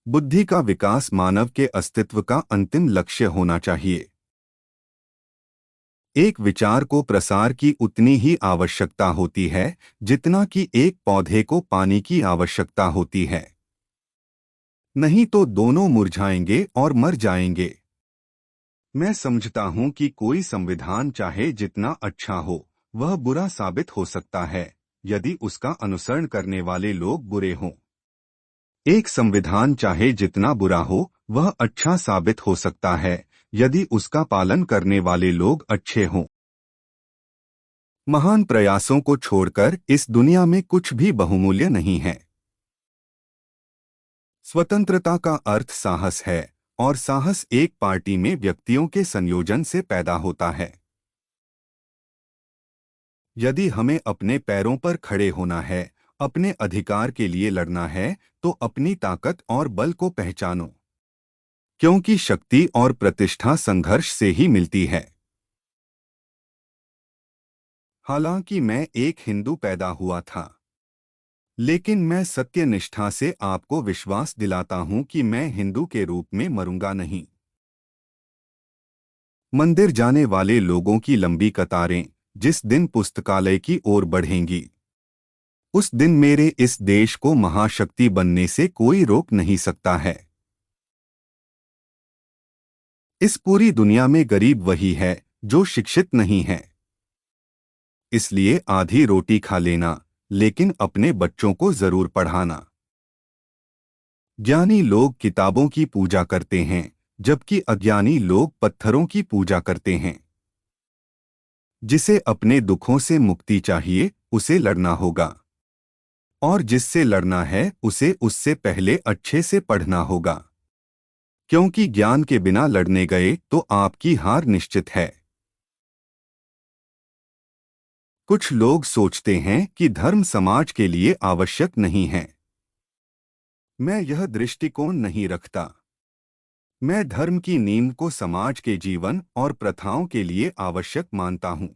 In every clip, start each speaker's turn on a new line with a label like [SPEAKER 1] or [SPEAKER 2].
[SPEAKER 1] बुद्धि का विकास मानव के अस्तित्व का अंतिम लक्ष्य होना चाहिए। एक विचार को प्रसार की उतनी ही आवश्यकता होती है जितना कि एक पौधे को पानी की आवश्यकता होती है। नहीं तो दोनों मुरझाएंगे और मर जाएंगे। मैं समझता हूं कि कोई संविधान चाहे जितना अच्छा हो, वह बुरा साबित हो सकता है यदि उसका अनुसरण करने वाले लोग बुरे हों। एक संविधान चाहे जितना बुरा हो, वह अच्छा साबित हो सकता है यदि उसका पालन करने वाले लोग अच्छे हों। महान प्रयासों को छोड़कर इस दुनिया में कुछ भी बहुमूल्य नहीं है। स्वतंत्रता का अर्थ साहस है, और साहस एक पार्टी में व्यक्तियों के संयोजन से पैदा होता है। यदि हमें अपने पैरों पर खड़े होना है, अपने अधिकार के लिए लड़ना है, तो अपनी ताकत और बल को पहचानो, क्योंकि शक्ति और प्रतिष्ठा संघर्ष से ही मिलती है। हालांकि मैं एक हिंदू पैदा हुआ था, लेकिन मैं सत्यनिष्ठा से आपको विश्वास दिलाता हूं कि मैं हिंदू के रूप में मरूंगा नहीं। मंदिर जाने वाले लोगों की लंबी कतारें जिस दिन पुस्तकालय की ओर बढ़ेंगी, उस दिन मेरे इस देश को महाशक्ति बनने से कोई रोक नहीं सकता है। इस पूरी दुनिया में गरीब वही है जो शिक्षित नहीं है। इसलिए आधी रोटी खा लेना, लेकिन अपने बच्चों को जरूर पढ़ाना। ज्ञानी लोग किताबों की पूजा करते हैं, जबकि अज्ञानी लोग पत्थरों की पूजा करते हैं। जिसे अपने दुखों से मुक्ति चाहिए, उसे लड़ना होगा, और जिससे लड़ना है उसे उससे पहले अच्छे से पढ़ना होगा, क्योंकि ज्ञान के बिना लड़ने गए तो आपकी हार निश्चित है। कुछ लोग सोचते हैं कि धर्म समाज के लिए आवश्यक नहीं है। मैं यह दृष्टिकोण नहीं रखता। मैं धर्म की नींव को समाज के जीवन और प्रथाओं के लिए आवश्यक मानता हूं।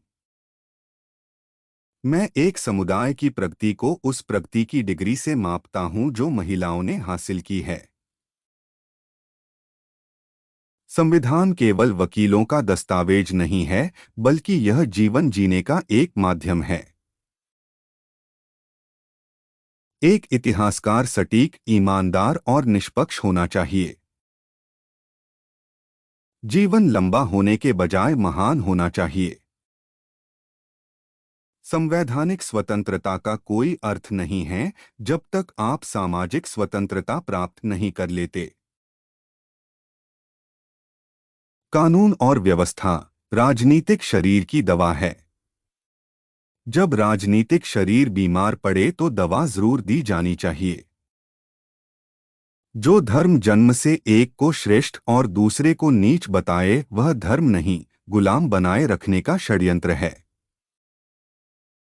[SPEAKER 1] मैं एक समुदाय की प्रगति को उस प्रगति की डिग्री से मापता हूं जो महिलाओं ने हासिल की है। संविधान केवल वकीलों का दस्तावेज नहीं है, बल्कि यह जीवन जीने का एक माध्यम है। एक इतिहासकार सटीक, ईमानदार और निष्पक्ष होना चाहिए। जीवन लंबा होने के बजाय महान होना चाहिए। संवैधानिक स्वतंत्रता का कोई अर्थ नहीं है जब तक आप सामाजिक स्वतंत्रता प्राप्त नहीं कर लेते। कानून और व्यवस्था राजनीतिक शरीर की दवा है। जब राजनीतिक शरीर बीमार पड़े तो दवा जरूर दी जानी चाहिए। जो धर्म जन्म से एक को श्रेष्ठ और दूसरे को नीच बताए, वह धर्म नहीं, गुलाम बनाए रखने का षड्यंत्र है।